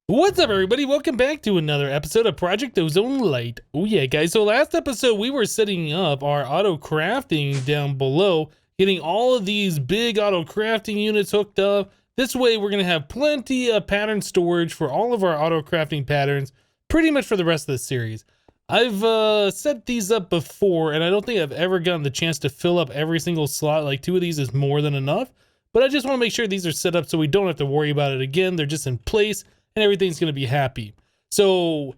What's up, everybody? Welcome back to another episode of Project Ozone Lite. Oh yeah, guys. So last episode, we were setting up our auto crafting down below, getting all of these big auto crafting units hooked up. This way, we're going to have plenty of pattern storage for all of our auto crafting patterns, pretty much for the rest of the series. I've set these up before, and I don't think I've ever gotten the chance to fill up every single slot. Like 2 of these is more than enough, but I just want to make sure these are set up so we don't have to worry about it again. They're just in place and everything's going to be happy. So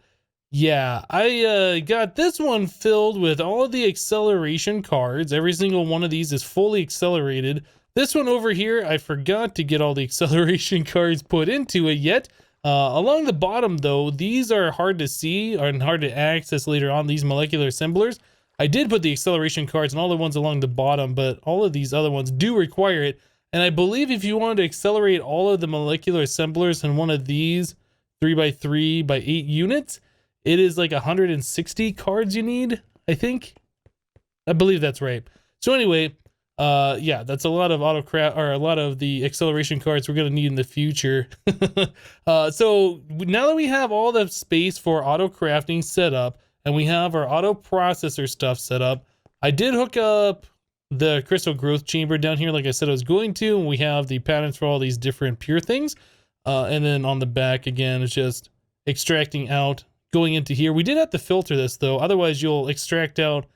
yeah, I got this one filled with all of the acceleration cards. Every single one of these is fully accelerated. This one over here, I forgot to get all the acceleration cards put into it yet. Along the bottom though, these are hard to see and hard to access later on, these molecular assemblers. I did put the acceleration cards and all the ones along the bottom, but all of these other ones do require it. And I believe if you wanted to accelerate all of the molecular assemblers in one of these 3x3 by 8 units, it is like 160 cards you need, I think. I believe that's right. So anyway, yeah, that's a lot of autocraft, or a lot of the acceleration cards we're going to need in the future. So now that we have all the space for auto crafting set up and we have our auto processor stuff set up, I did hook up the crystal growth chamber down here like I said I was going to, and we have the patterns for all these different pure things. And then on the back again, it's just extracting out, going into here. We did have to filter this though, otherwise you'll extract out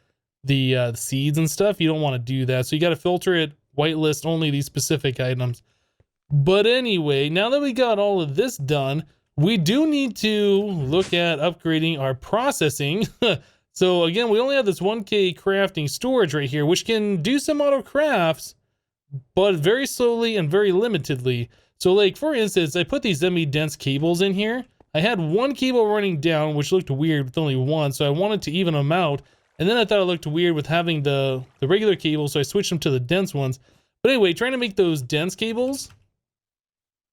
the seeds and stuff. You don't want to do that, so you got to filter it, whitelist only these specific items. But anyway, now that we got all of this done, we do need to look at upgrading our processing. So again, we only have this 1K crafting storage right here, which can do some auto crafts, but very slowly and very limitedly. So like, for instance, I put these ME dense cables in here. I had one cable running down, which looked weird with only one, so I wanted to even them out. And then I thought it looked weird with having the regular cables, so I switched them to the dense ones. But anyway, trying to make those dense cables,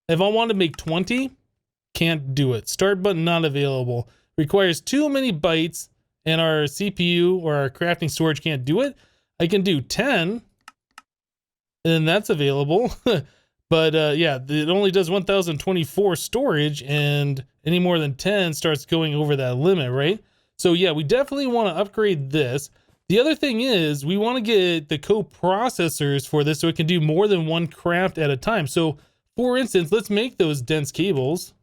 if I want to make 20, can't do it. Start button not available. Requires too many bytes, and our CPU or our crafting storage can't do it. I can do 10, and that's available. But yeah, it only does 1024 storage, and any more than 10 starts going over that limit, right? So yeah, we definitely want to upgrade this. The other thing is we want to get the co-processors for this so it can do more than one craft at a time. So for instance, let's make those dense cables.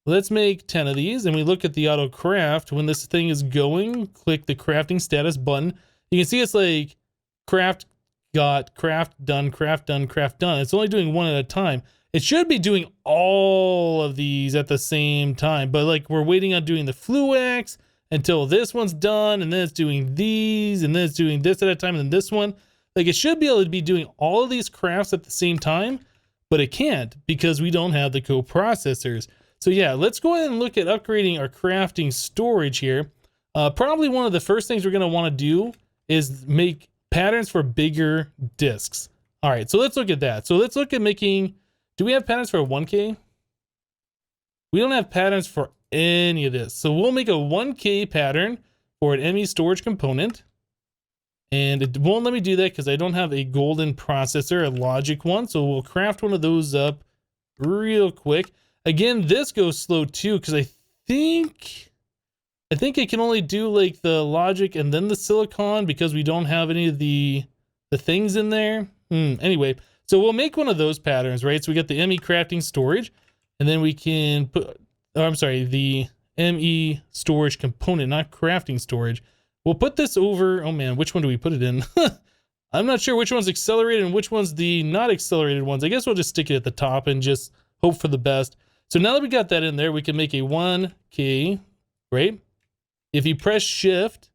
Let's make 10 of these, and we look at the auto craft. When this thing is going, click the crafting status button. You can see it's like craft got, craft done, craft done, craft done. It's only doing one at a time. It should be doing all of these at the same time, but like we're waiting on doing the fluax until this one's done, and then it's doing these, and then it's doing this at a time, and then this one. Like, it should be able to be doing all of these crafts at the same time, but it can't because we don't have the co-processors. So yeah, let's go ahead and look at upgrading our crafting storage here. Probably one of the first things we're going to want to do is make patterns for bigger discs. All right, so let's look at that. So let's look at making, do we have patterns for 1K? We don't have patterns for any of this. So we'll make a 1K pattern for an ME storage component. And it won't let me do that because I don't have a golden processor, a logic one. So we'll craft one of those up real quick. Again, this goes slow too because I think it can only do like the logic and then the silicon because we don't have any of the things in there. Anyway, so we'll make one of those patterns, right? So we got the ME crafting storage, and then we can put, oh, I'm sorry, the ME storage component, not crafting storage. We'll put this over, oh man, which one do we put it in? I'm not sure which one's accelerated and which one's the not accelerated ones. I guess we'll just stick it at the top and just hope for the best. So now that we got that in there, we can make a 1K, right? If you press shift,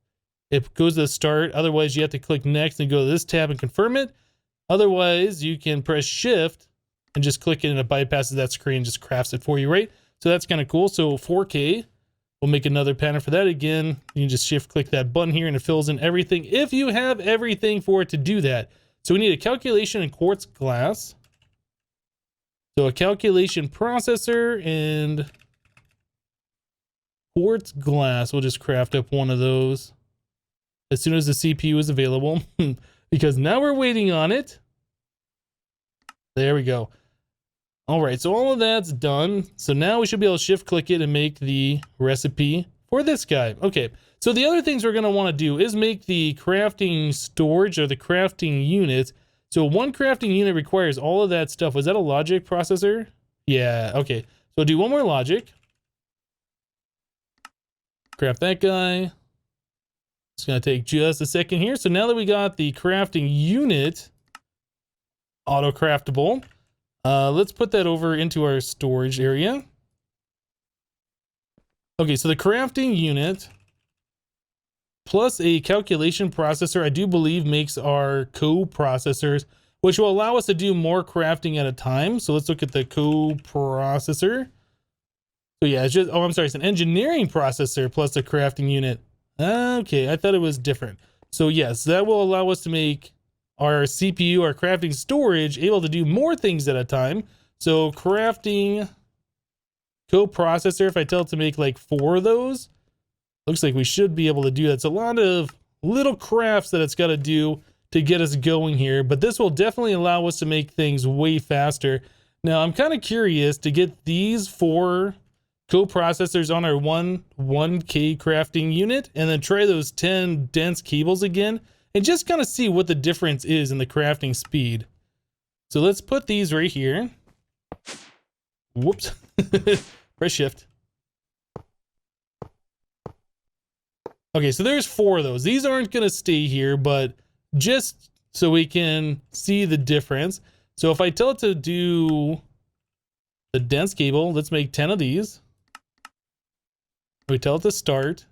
it goes to the start. Otherwise, you have to click next and go to this tab and confirm it. Otherwise, you can press shift and just click it and it bypasses that screen and just crafts it for you, right? So that's kind of cool. So 4K, we'll make another pattern for that. Again, you can just shift click that button here and it fills in everything if you have everything for it to do that. So we need a calculation in quartz glass. So a calculation processor and quartz glass. We'll just craft up one of those as soon as the CPU is available because now we're waiting on it. There we go. All right, so all of that's done. So now we should be able to shift click it and make the recipe for this guy. Okay, so the other things we're gonna wanna do is make the crafting storage or the crafting unit. So one crafting unit requires all of that stuff. Was that a logic processor? Yeah, okay. So do one more logic. Craft that guy. It's gonna take just a second here. So now that we got the crafting unit auto craftable, let's put that over into our storage area. Okay, so the crafting unit plus a calculation processor, I do believe makes our co-processors, which will allow us to do more crafting at a time. So let's look at the co-processor. So yeah, it's just, oh, I'm sorry, it's an engineering processor plus a crafting unit. Okay, I thought it was different. So yes, that will allow us to make our CPU, our crafting storage, able to do more things at a time. So crafting co-processor, if I tell it to make like 4 of those, looks like we should be able to do that. It's a lot of little crafts that it's got to do to get us going here, but this will definitely allow us to make things way faster. Now, I'm kind of curious to get these 4 co-processors on our 1K crafting unit and then try those 10 dense cables again and just kind of see what the difference is in the crafting speed. So let's put these right here. Whoops. Press shift. Okay, so there's 4 of those. These aren't going to stay here, but just so we can see the difference. So if I tell it to do the dense cable, let's make 10 of these. We tell it to start.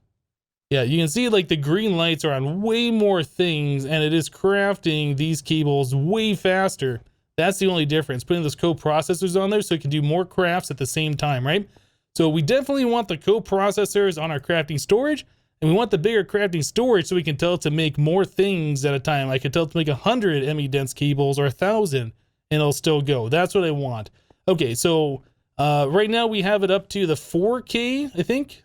Yeah, you can see like the green lights are on way more things and it is crafting these cables way faster. That's the only difference, putting those co-processors on there so it can do more crafts at the same time, right? So we definitely want the co-processors on our crafting storage, and we want the bigger crafting storage so we can tell it to make more things at a time. I could tell it to make 100 ME dense cables or 1,000 and it'll still go. That's what I want. Okay, so right now we have it up to the 4K, I think.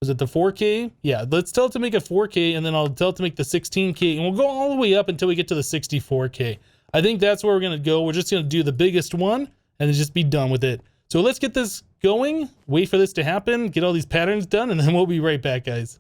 Was it the 4K? Yeah, let's tell it to make a 4K and then I'll tell it to make the 16K and we'll go all the way up until we get to the 64K. I think that's where we're gonna go. We're just gonna do the biggest one and then just be done with it. So let's get this going, wait for this to happen, get all these patterns done, and then we'll be right back, guys.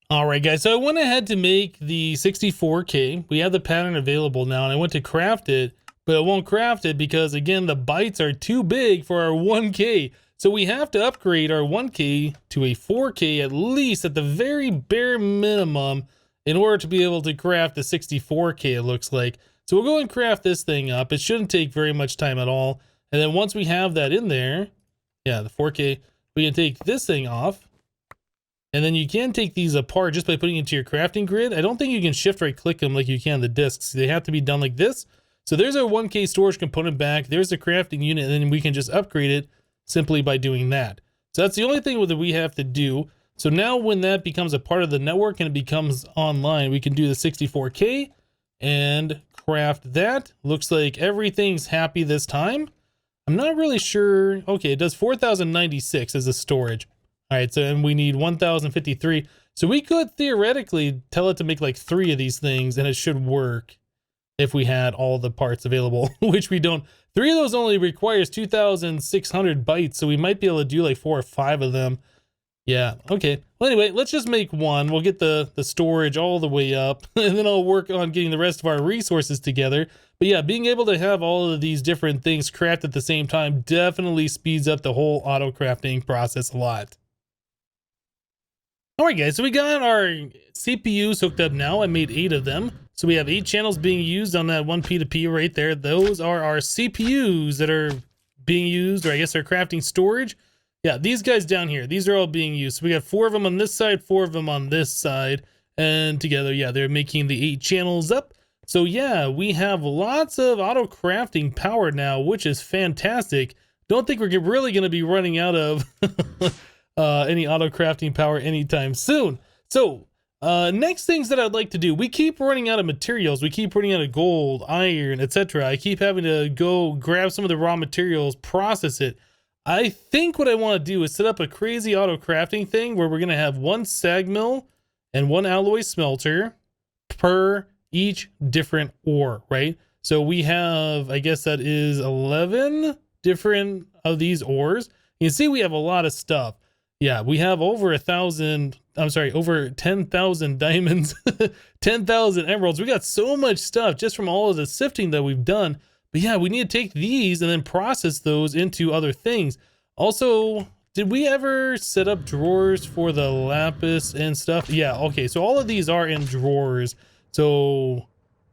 All right, guys, so I went ahead to make the 64K. We have the pattern available now, and I went to craft it, but it won't craft it because, again, the bytes are too big for our 1K. So we have to upgrade our 1K to a 4K at least at the very bare minimum in order to be able to craft the 64K, it looks like. So we'll go and craft this thing up. It shouldn't take very much time at all. And then once we have that in there, yeah, the 4K, we can take this thing off. And then you can take these apart just by putting it into your crafting grid. I don't think you can shift right click them like you can the discs. They have to be done like this. So there's our 1K storage component back. There's the crafting unit, and then we can just upgrade it simply by doing that. So that's the only thing that we have to do. So now when that becomes a part of the network and it becomes online, we can do the 64K and craft that. Looks like everything's happy this time. I'm not really sure. Okay, it does 4,096 as a storage. All right, so and we need 1,053. So we could theoretically tell it to make like 3 of these things and it should work if we had all the parts available, which we don't. 3 of those only requires 2,600 bytes, so we might be able to do like 4 or 5 of them. Yeah, okay. Well, anyway, let's just make one. We'll get the storage all the way up, and then I'll work on getting the rest of our resources together. But yeah, being able to have all of these different things craft at the same time definitely speeds up the whole auto crafting process a lot. All right, guys, so we got our CPUs hooked up now. I made 8 of them. So we have 8 channels being used on that one P2P right there. Those are our CPUs that are being used, or I guess they're crafting storage. Yeah, these guys down here, these are all being used. So we got 4 of them on this side, 4 of them on this side, and together, yeah, they're making the 8 channels up. So yeah, we have lots of auto crafting power now, which is fantastic. Don't think we're really going to be running out of any auto crafting power anytime soon. So next things that I'd like to do, we keep running out of materials. We keep running out of gold, iron, etc. I keep having to go grab some of the raw materials, process it. I think what I want to do is set up a crazy auto crafting thing where we're going to have 1 sag mill and 1 alloy smelter per each different ore, right? So we have, I guess that is 11 different of these ores. You can see we have a lot of stuff. Yeah, we have over 1,000, I'm sorry, over 10,000 diamonds, 10,000 emeralds. We got so much stuff just from all of the sifting that we've done. But yeah, we need to take these and then process those into other things. Also, did we ever set up drawers for the lapis and stuff? Yeah, okay, so all of these are in drawers. So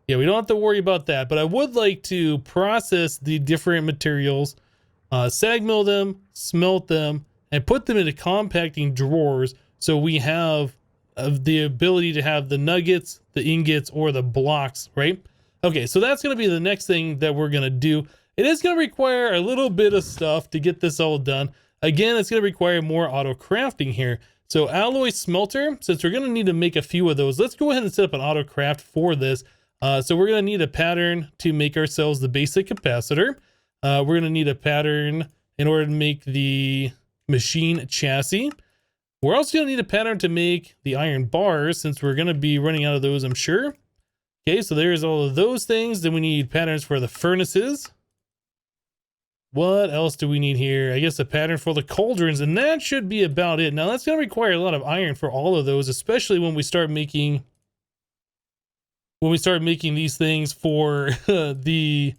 yeah, we don't have to worry about that. But I would like to process the different materials, sag mill them, smelt them, and put them into compacting drawers so we have the ability to have the nuggets, the ingots, or the blocks, right? Okay, so that's going to be the next thing that we're going to do. It is going to require a little bit of stuff to get this all done. Again, it's going to require more auto crafting here. So alloy smelter, since we're going to need to make a few of those, let's go ahead and set up an auto craft for this. So we're going to need a pattern to make ourselves the basic capacitor. We're going to need a pattern in order to make the machine chassis. We're also going to need a pattern to make the iron bars, since we're going to be running out of those, I'm sure. Okay, so there's all of those things. Then we need patterns for the furnaces. What else do we need here? I guess a pattern for the cauldrons, and that should be about it. Now that's going to require a lot of iron for all of those, especially when we start making these things for the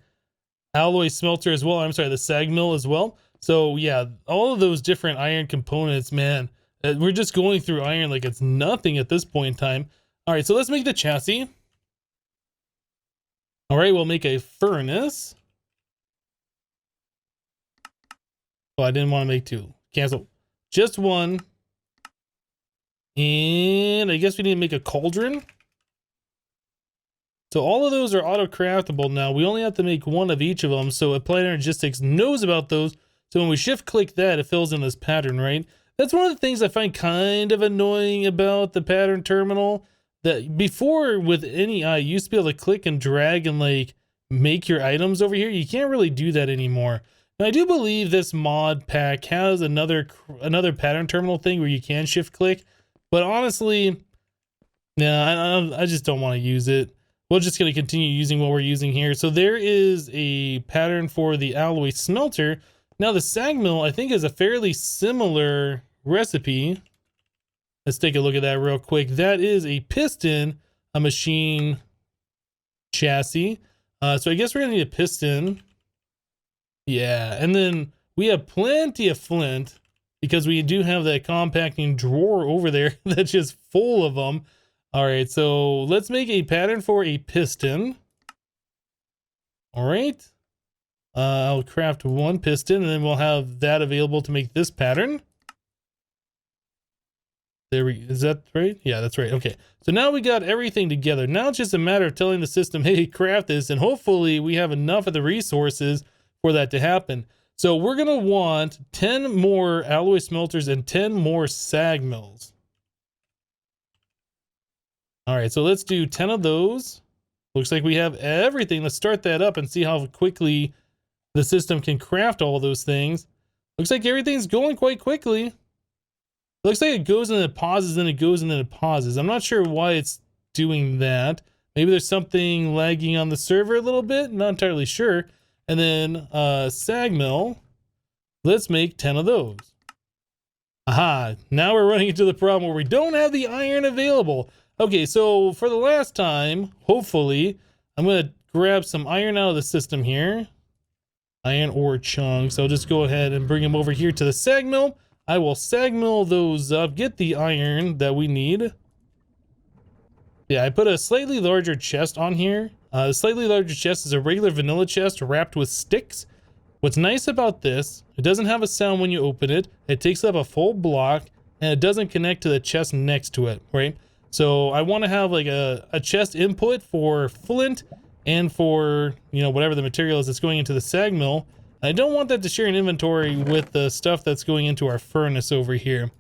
alloy smelter as well. I'm sorry, the sag mill as well. So yeah, all of those different iron components, man, we're just going through iron like it's nothing at this point in time. All right, so let's make the chassis. All right, we'll make a furnace. Oh, I didn't want to make two. Cancel. Just one. And I guess we need to make a cauldron. So all of those are auto-craftable now. We only have to make one of each of them. So Applied Energistics knows about those. So when we shift-click that, it fills in this pattern, right? That's one of the things I find kind of annoying about the pattern terminal. That before, with any eye, you used to be able to click and drag and like make your items over here. You can't really do that anymore. Now, I do believe this mod pack has another pattern terminal thing where you can shift-click. But honestly, nah, I just don't want to use it. We're just going to continue using what we're using here. So there is a pattern for the alloy smelter. Now the sag mill, I think, is a fairly similar recipe. Let's take a look at that real quick. That is a piston, a machine chassis. So I guess we're going to need a piston. Yeah, and then we have plenty of flint because we do have that compacting drawer over there that's just full of them. All right, so let's make a pattern for a piston. All right. I'll craft one piston, and then we'll have that available to make this pattern. Is that right? Yeah, that's right. Okay, so now we got everything together. Now it's just a matter of telling the system, hey, craft this, and hopefully we have enough of the resources for that to happen. So we're gonna want 10 more alloy smelters and 10 more sag mills. All right, so let's do 10 of those. Looks like we have everything. Let's start that up and see how quickly the system can craft all those things. Looks like everything's going quite quickly. Looks like it goes and then it pauses, then it goes and then it pauses. I'm not sure why it's doing that. Maybe there's something lagging on the server a little bit. Not entirely sure. And then sag mill. Let's make 10 of those. Aha, now we're running into the problem where we don't have the iron available. Okay, so for the last time, hopefully, I'm going to grab some iron out of the system here. Iron ore chunks. I'll just go ahead and bring them over here to the sag mill. I will sag mill those up, get the iron that we need. Yeah, I put a slightly larger chest on here. The slightly larger chest is a regular vanilla chest wrapped with sticks. What's nice about this, it doesn't have a sound when you open it. It takes up a full block, and it doesn't connect to the chest next to it, right? So I want to have like a chest input for flint and for, you know, whatever the material is that's going into the sag mill. I don't want that to share an inventory with the stuff that's going into our furnace over here.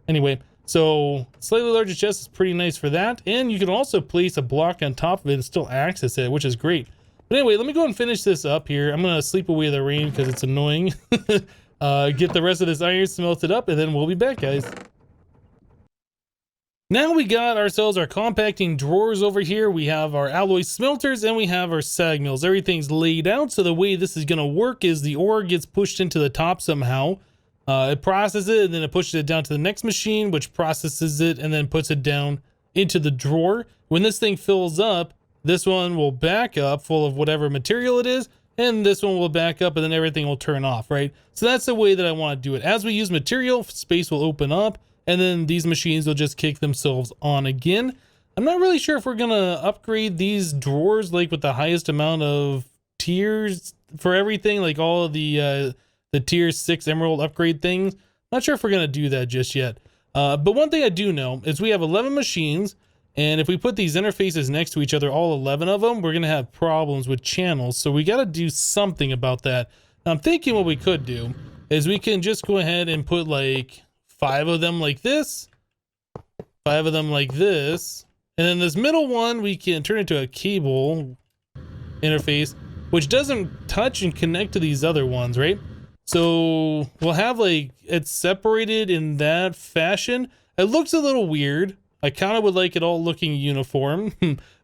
Anyway, so slightly larger chest is pretty nice for that. And you can also place a block on top of it and still access it, which is great. But anyway, let me go and finish this up here. I'm going to sleep away the rain because it's annoying. Get the rest of this iron smelted up, and then we'll be back, guys. Now we got ourselves our compacting drawers over here. We have our alloy smelters and we have our sag mills. Everything's laid out. So the way this is going to work is the ore gets pushed into the top somehow. It processes it and then it pushes it down to the next machine, which processes it and then puts it down into the drawer. When this thing fills up, this one will back up full of whatever material it is, and this one will back up and then everything will turn off, right? So that's the way that I want to do it. As we use material, space will open up, and then these machines will just kick themselves on again. I'm not really sure if we're gonna upgrade these drawers like with the highest amount of tiers for everything, like all of the tier 6 emerald upgrade things. Not sure if we're gonna do that just yet. But one thing I do know is we have 11 machines, and if we put these interfaces next to each other, all 11 of them, we're gonna have problems with channels. So we gotta do something about that. Now, I'm thinking what we could do is we can just go ahead and put like 5 of them like this, 5 of them like this, and then this middle one we can turn into a cable interface, which doesn't touch and connect to these other ones, right? So we'll have like it's separated in that fashion. It looks a little weird. I kind of would like it all looking uniform,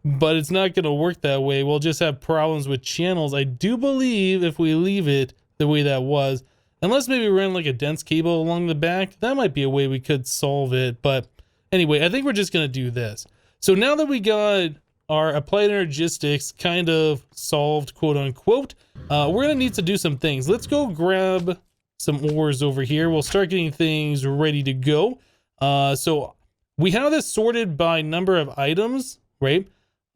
but it's not going to work that way. We'll just have problems with channels. I do believe if we leave it the way that was, unless maybe we run like a dense cable along the back, that might be a way we could solve it. But anyway, I think we're just going to do this. So now that we got our applied energistics kind of solved, quote unquote, we're going to need to do some things. Let's go grab some ores over here. We'll start getting things ready to go. So we have this sorted by number of items, right?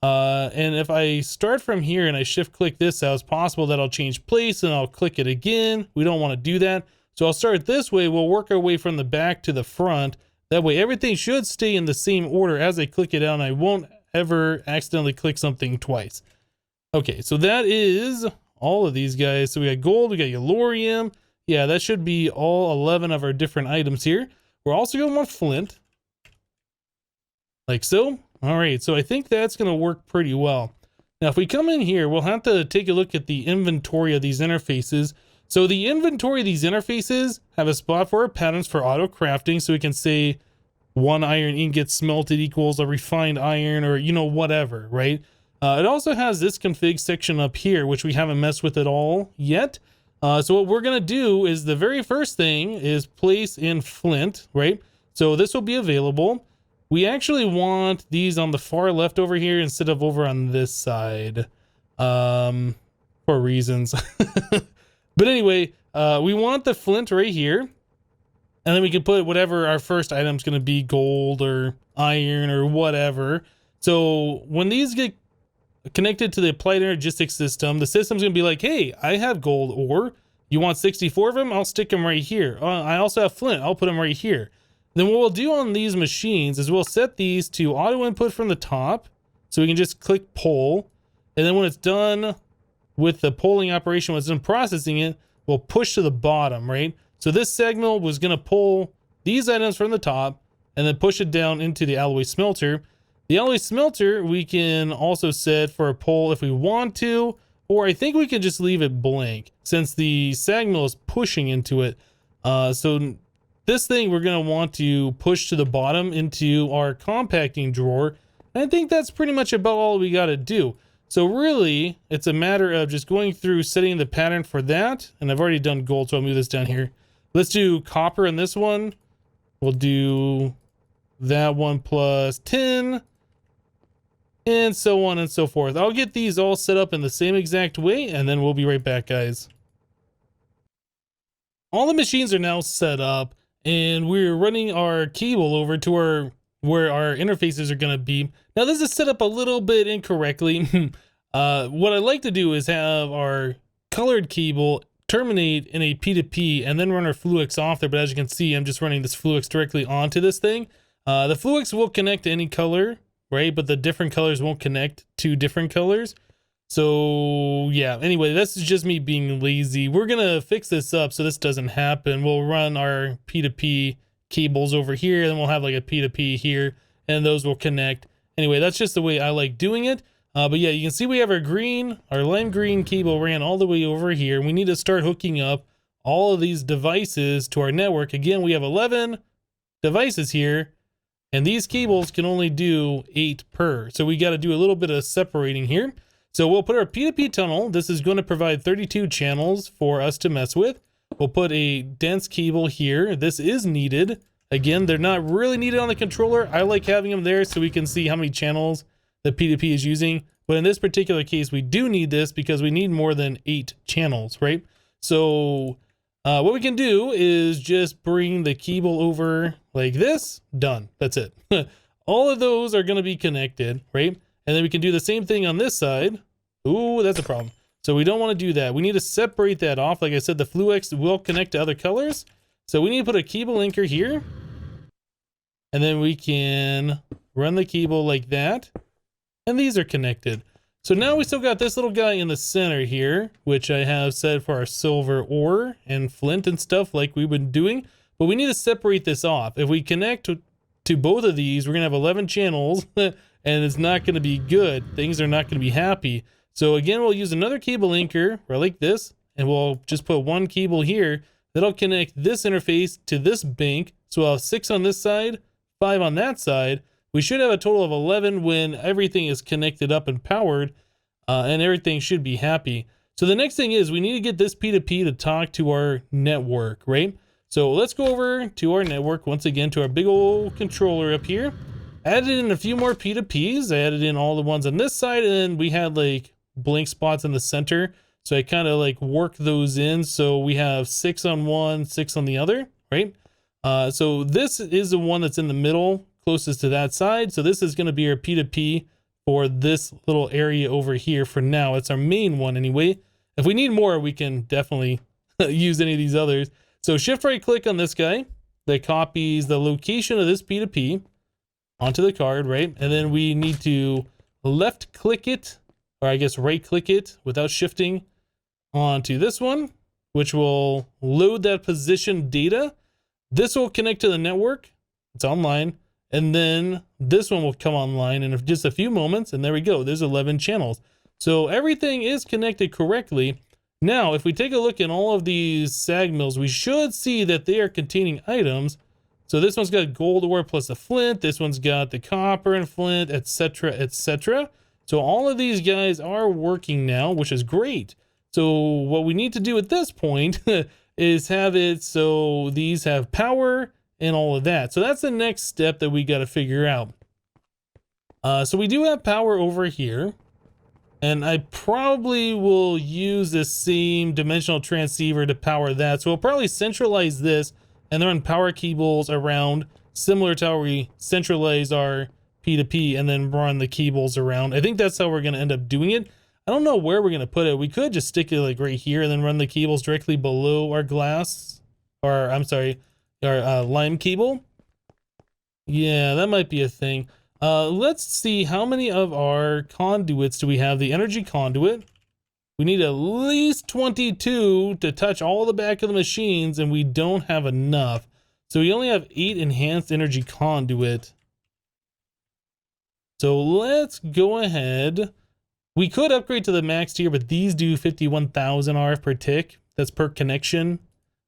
And if I start from here and I shift click this out, it's possible that I'll change place and I'll click it again. We don't want to do that. So I'll start this way. We'll work our way from the back to the front. That way everything should stay in the same order as I click it out, and I won't ever accidentally click something twice. Okay, so that is all of these guys. So we got gold, we got yellorium. Yeah, that should be all 11 of our different items here. We're also going to want flint. Like so. All right, so I think that's going to work pretty well. Now, if we come in here, we'll have to take a look at the inventory of these interfaces. So the inventory of these interfaces have a spot for our patterns for auto crafting. So we can say 1 iron ingot smelted equals a refined iron, or, you know, whatever, right? It also has this config section up here, which we haven't messed with at all yet. So what we're going to do is the very first thing is place in flint, right? So this will be available. We actually want these on the far left over here instead of over on this side, for reasons. But anyway, we want the flint right here, and then we can put whatever our first item is going to be, gold or iron or whatever. So when these get connected to the applied energistics system, the system's going to be like, hey, I have gold ore. You want 64 of them? I'll stick them right here. I also have flint. I'll put them right here. Then what we'll do on these machines is we'll set these to auto input from the top. So we can just click pull. And then when it's done with the polling operation, when it's done processing it, we'll push to the bottom, right? So this signal was going to pull these items from the top and then push it down into the alloy smelter. The alloy smelter, we can also set for a pull if we want to, or I think we can just leave it blank since the sag mill is pushing into it. So this thing we're going to want to push to the bottom into our compacting drawer. And I think that's pretty much about all we got to do. So really, it's a matter of just going through setting the pattern for that. And I've already done gold, so I'll move this down here. Let's do copper in this one. We'll do that one plus 10. And so on and so forth. I'll get these all set up in the same exact way, and then we'll be right back, guys. All the machines are now set up, and we're running our cable over to where our interfaces are going to be. Now, this is set up a little bit incorrectly. What I like to do is have our colored cable terminate in a P2P and then run our Fluix off there. But as you can see, I'm just running this Fluix directly onto this thing. The Fluix will connect to any color, right? But the different colors won't connect to different colors. So yeah, anyway, this is just me being lazy. We're going to fix this up so this doesn't happen. We'll run our P2P cables over here, and then we'll have like a P2P here, and those will connect. Anyway, that's just the way I like doing it. But yeah, you can see we have our lime green cable ran all the way over here. We need to start hooking up all of these devices to our network. Again, we have 11 devices here. And these cables can only do 8 per. So we got to do a little bit of separating here. So we'll put our P2P tunnel. This is going to provide 32 channels for us to mess with. We'll put a dense cable here. This is needed. Again, they're not really needed on the controller. I like having them there so we can see how many channels the P2P is using. But in this particular case, we do need this because we need more than 8 channels, right? So what we can do is just bring the cable over like this. Done. That's it. All of those are going to be connected, right? And then we can do the same thing on this side. Ooh, that's a problem. So we don't want to do that. We need to separate that off. Like I said, the Fluix will connect to other colors. So we need to put a cable linker here. And then we can run the cable like that. And these are connected. So now we still got this little guy in the center here, which I have set for our silver ore and flint and stuff like we've been doing. But we need to separate this off. If we connect to both of these, we're going to have 11 channels and it's not going to be good. Things are not going to be happy. So again, we'll use another cable linker right like this, and we'll just put one cable here that'll connect this interface to this bank. So we'll have 6 on this side, 5 on that side. We should have a total of 11 when everything is connected up and powered, and everything should be happy. So the next thing is we need to get this P2P to talk to our network, right? So let's go over to our network once again, to our big old controller up here. Added in a few more P2Ps. I added in all the ones on this side, and then we had like blank spots in the center. So I kind of like worked those in. So we have 6 on one, 6 on the other, right? So this is the one that's in the middle, closest to that side. So this is going to be our P2P for this little area over here for now. It's our main one anyway. If we need more, we can definitely use any of these others. So shift right click on this guy that copies the location of this P2P onto the card, right? And then we need to left click it, or I guess right click it without shifting onto this one, which will load that position data. This will connect to the network. It's online. And then this one will come online in just a few moments. And there we go. There's 11 channels. So everything is connected correctly. Now, if we take a look at all of these sag mills, we should see that they are containing items. So this one's got gold ore plus the flint. This one's got the copper and flint, etc., etc. So all of these guys are working now, which is great. So what we need to do at this point is have it so these have power and all of that. So that's the next step that we got to figure out. So we do have power over here. And I probably will use the same dimensional transceiver to power that. So we'll probably centralize this and then run power cables around, similar to how we centralize our P2P and then run the cables around. I think that's how we're going to end up doing it. I don't know where we're going to put it. We could just stick it like right here and then run the cables directly below our glass, or I'm sorry, our lime cable. Yeah, that might be a thing. Let's see how many of our conduits do we have. The energy conduit. We need at least 22 to touch all the back of the machines, and we don't have enough. So we only have 8 enhanced energy conduit. So let's go ahead. We could upgrade to the max tier, but these do 51,000 RF per tick. That's per connection.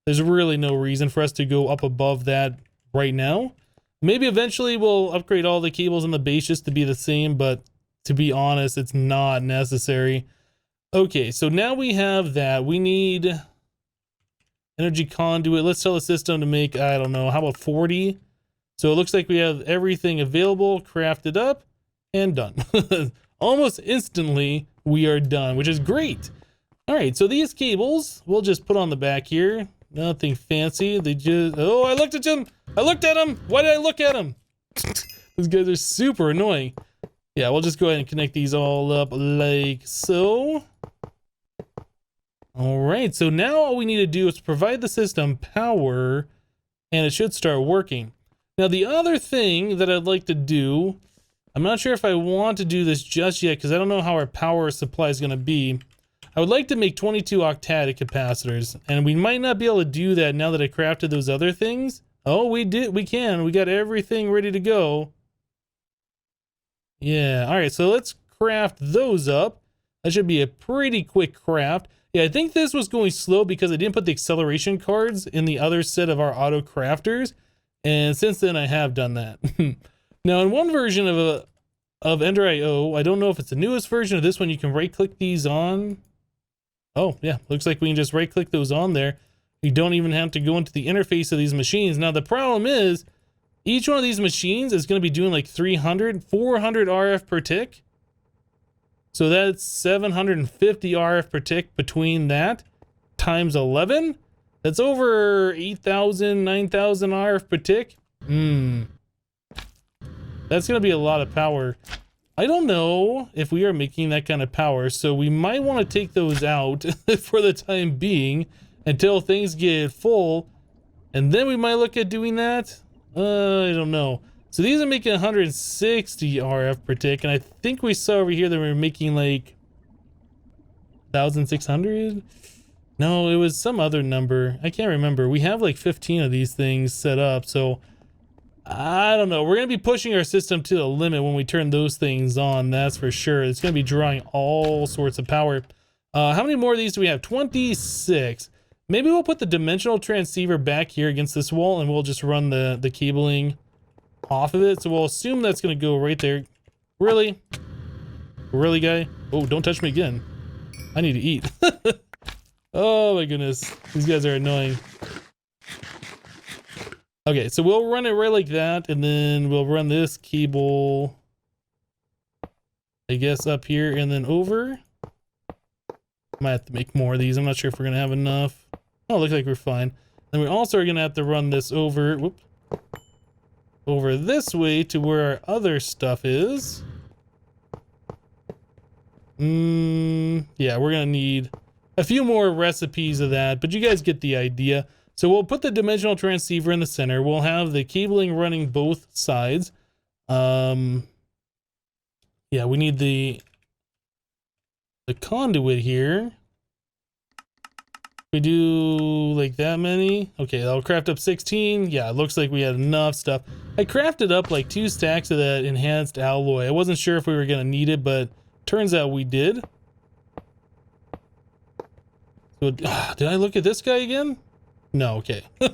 There's really no reason for us to go up above that right now. Maybe eventually we'll upgrade all the cables in the base just to be the same, but to be honest, it's not necessary. Okay, so now we have that. We need energy conduit. Let's tell the system to make, I don't know, how about 40? So it looks like we have everything available, crafted up, and done. Almost instantly, we are done, which is great. All right, so these cables, we'll just put on the back here. Nothing fancy. They just, oh, I looked at them. I looked at them. Why did I look at them? Those guys are super annoying. Yeah, we'll just go ahead and connect these all up like so. All right, so now all we need to do is provide the system power, and it should start working. Now, the other thing that I'd like to do, I'm not sure if I want to do this just yet because I don't know how our power supply is going to be. I would like to make 22 octadic capacitors, and we might not be able to do that now that I crafted those other things. Oh, we did. We can. We got everything ready to go. Yeah. All right, so let's craft those up. That should be a pretty quick craft. Yeah, I think this was going slow because I didn't put the acceleration cards in the other set of our auto crafters. And since then I have done that. Now in one version of Ender.io, I don't know if it's the newest version of this one, you can right click these on. Oh yeah, looks like we can just right click those on there. You don't even have to go into the interface of these machines. Now the problem is, each one of these machines is going to be doing like 400 RF per tick. So that's 750 RF per tick between that times 11. That's over 8,000, 9,000 RF per tick. That's going to be a lot of power. I don't know if we are making that kind of power, so we might want to take those out for the time being until things get full, and then we might look at doing that. I don't know. So these are making 160 RF per tick, and I think we saw over here that we were making like 1,600. No, it was some other number. I can't remember. We have like 15 of these things set up, so I don't know. We're going to be pushing our system to the limit when we turn those things on, that's for sure. It's going to be drawing all sorts of power. How many more of these do we have? 26. Maybe we'll put the dimensional transceiver back here against this wall, and we'll just run the cabling off of it. So we'll assume that's going to go right there. Really? Really, guy? Oh, don't touch me again. I need to eat. Oh my goodness. These guys are annoying. Okay, so we'll run it right like that, and then we'll run this cable, I guess, up here and then over. Might have to make more of these. I'm not sure if we're gonna have enough. Oh, looks like we're fine. Then we also are gonna have to run this over, whoop, over this way to where our other stuff is. Yeah, we're gonna need a few more recipes of that, but you guys get the idea. So we'll put the dimensional transceiver in the center. We'll have the cabling running both sides. Yeah, we need the conduit here. We do like that many. Okay, that'll craft up 16. Yeah, it looks like we had enough stuff. I crafted up like 2 stacks of that enhanced alloy. I wasn't sure if we were gonna need it, but turns out we did. So, did I look at this guy again? No, okay. You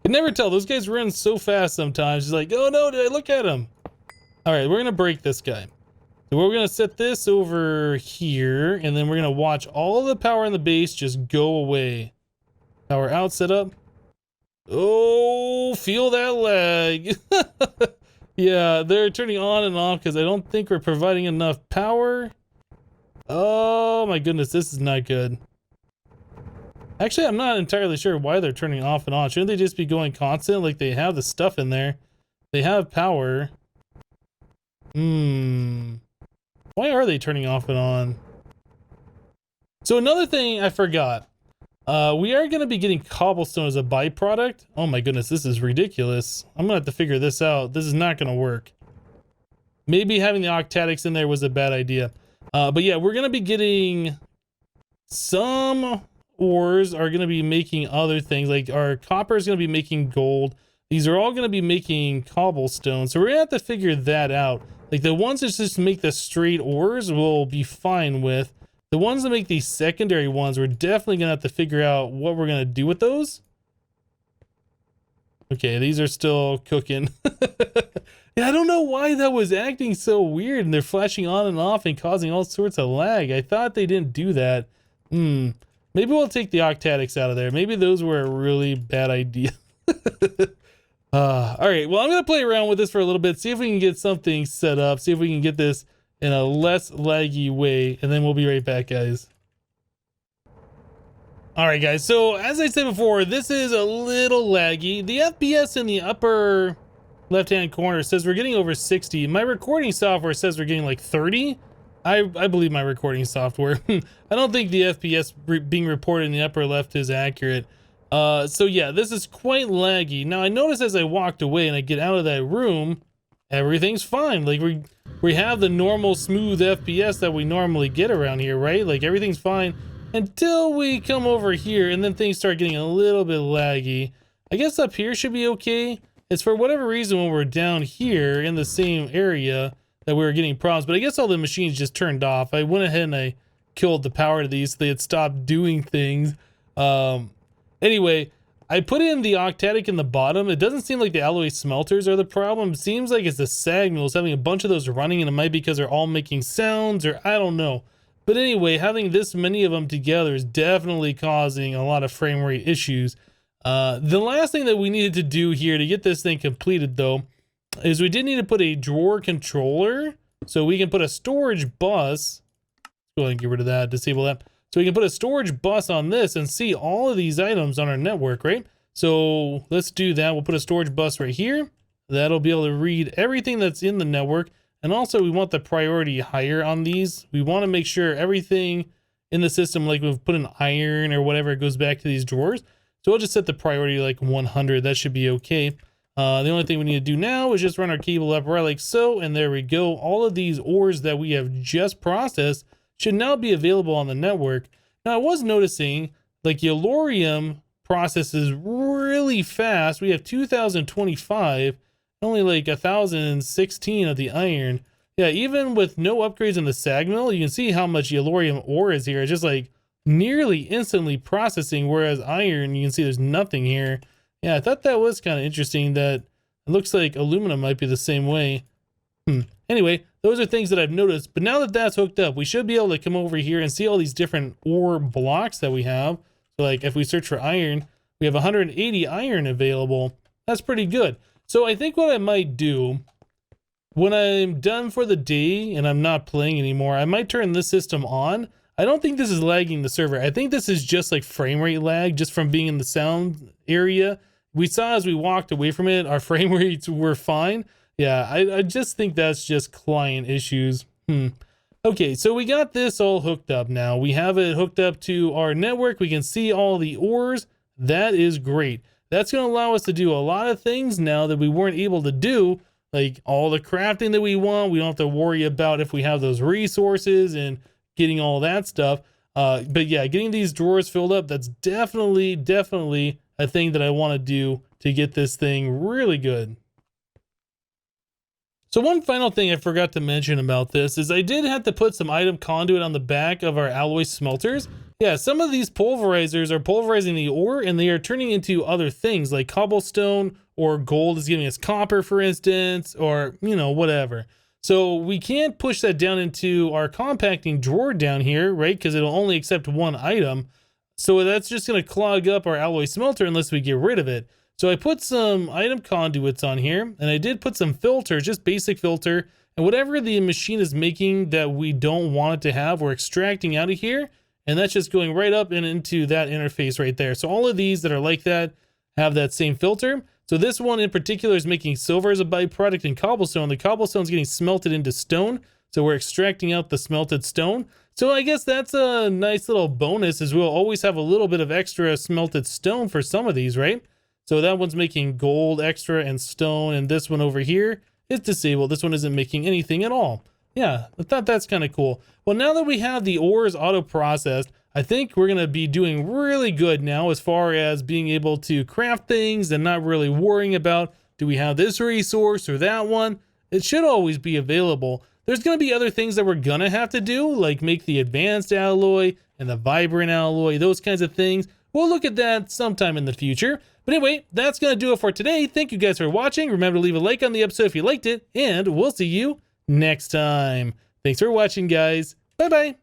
can never tell. Those guys run so fast sometimes. It's like, oh no, did I look at him? All right, we're gonna break this guy. So we're gonna set this over here, and then we're gonna watch all the power in the base just go away. Power out, set up. Oh, feel that lag. Yeah, they're turning on and off because I don't think we're providing enough power. Oh my goodness, this is not good. Actually, I'm not entirely sure why they're turning off and on. Shouldn't they just be going constant? Like, they have the stuff in there. They have power. Why are they turning off and on? So another thing I forgot. We are going to be getting cobblestone as a byproduct. Oh my goodness, this is ridiculous. I'm going to have to figure this out. This is not going to work. Maybe having the octatics in there was a bad idea. But yeah, we're going to be getting some ores are going to be making other things, like our copper is going to be making gold. These are all going to be making cobblestone, so we're going to have to figure that out. Like the ones that just make the straight ores we'll be fine with. The ones that make these secondary ones, we're definitely going to have to figure out what we're going to do with those. Okay, these are still cooking. Yeah, I don't know why that was acting so weird, and they're flashing on and off and causing all sorts of lag. I thought they didn't do that. Maybe we'll take the octatics out of there. Maybe those were a really bad idea. All right, well, I'm going to play around with this for a little bit, see if we can get something set up, see if we can get this in a less laggy way, and then we'll be right back, guys. All right, guys, so as I said before, this is a little laggy. The FPS in the upper left-hand corner says we're getting over 60. My recording software says we're getting like 30. I believe my recording software. I don't think the FPS being reported in the upper left is accurate. So yeah, this is quite laggy. Now I noticed as I walked away and I get out of that room, everything's fine. Like we have the normal smooth FPS that we normally get around here, right? Like everything's fine until we come over here and then things start getting a little bit laggy. I guess up here should be okay. It's for whatever reason when we're down here in the same area that we were getting problems, but I guess all the machines just turned off. I went ahead and I killed the power to these so they had stopped doing things. Anyway, I put in the octatic in the bottom. It doesn't seem like the alloy smelters are the problem. It seems like it's the sag mills having a bunch of those running, and it might be because they're all making sounds, or I don't know. But anyway, having this many of them together is definitely causing a lot of frame rate issues. The last thing that we needed to do here to get this thing completed, though, is we did need to put a drawer controller, so we can put a storage bus. Let's go ahead and get rid of that, disable that. So we can put a storage bus on this and see all of these items on our network, right? So let's do that. We'll put a storage bus right here. That'll be able to read everything that's in the network. And also we want the priority higher on these. We want to make sure everything in the system, like we've put an iron or whatever, goes back to these drawers. So we'll just set the priority like 100. That should be okay. The only thing we need to do now is just run our cable up right like so. And there we go. All of these ores that we have just processed should now be available on the network. Now I was noticing like Yellorium processes really fast. We have 2025, only like 1016 of the iron. Yeah, even with no upgrades in the sag mill, you can see how much Yellorium ore is here. It's just like nearly instantly processing, whereas iron, you can see there's nothing here. Yeah, I thought that was kind of interesting that it looks like aluminum might be the same way. Anyway, those are things that I've noticed, but now that that's hooked up, we should be able to come over here and see all these different ore blocks that we have. So like if we search for iron, we have 180 iron available. That's pretty good. So I think what I might do when I'm done for the day and I'm not playing anymore, I might turn this system on. I don't think this is lagging the server. I think this is just like frame rate lag just from being in the sound area. We saw as we walked away from it, our frame rates were fine. Yeah, I just think that's just client issues. Okay, so we got this all hooked up now. We have it hooked up to our network. We can see all the ores. That is great. That's going to allow us to do a lot of things now that we weren't able to do, like all the crafting that we want. We don't have to worry about if we have those resources and getting all that stuff. But yeah, getting these drawers filled up, that's definitely a thing that I want to do to get this thing really good. So one final thing I forgot to mention about this is I did have to put some item conduit on the back of our alloy smelters. Yeah, some of these pulverizers are pulverizing the ore and they are turning into other things like cobblestone, or gold is giving us copper, for instance, or, you know, whatever. So we can't push that down into our compacting drawer down here, right? Because it'll only accept one item. So that's just going to clog up our alloy smelter unless we get rid of it. So I put some item conduits on here, and I did put some filters, just basic filter, and whatever the machine is making that we don't want it to have, we're extracting out of here, and that's just going right up and into that interface right there. So all of these that are like that have that same filter. So this one in particular is making silver as a byproduct and cobblestone. The cobblestone is getting smelted into stone, so we're extracting out the smelted stone. So I guess that's a nice little bonus, is we'll always have a little bit of extra smelted stone for some of these, right? So that one's making gold extra and stone, and this one over here is disabled. This one isn't making anything at all. Yeah, I thought that's kind of cool. Well, now that we have the ores auto-processed, I think we're going to be doing really good now as far as being able to craft things and not really worrying about, do we have this resource or that one? It should always be available. There's going to be other things that we're going to have to do, like make the advanced alloy and the vibrant alloy, those kinds of things. We'll look at that sometime in the future. But anyway, that's going to do it for today. Thank you guys for watching. Remember to leave a like on the episode if you liked it, and we'll see you next time. Thanks for watching, guys. Bye-bye.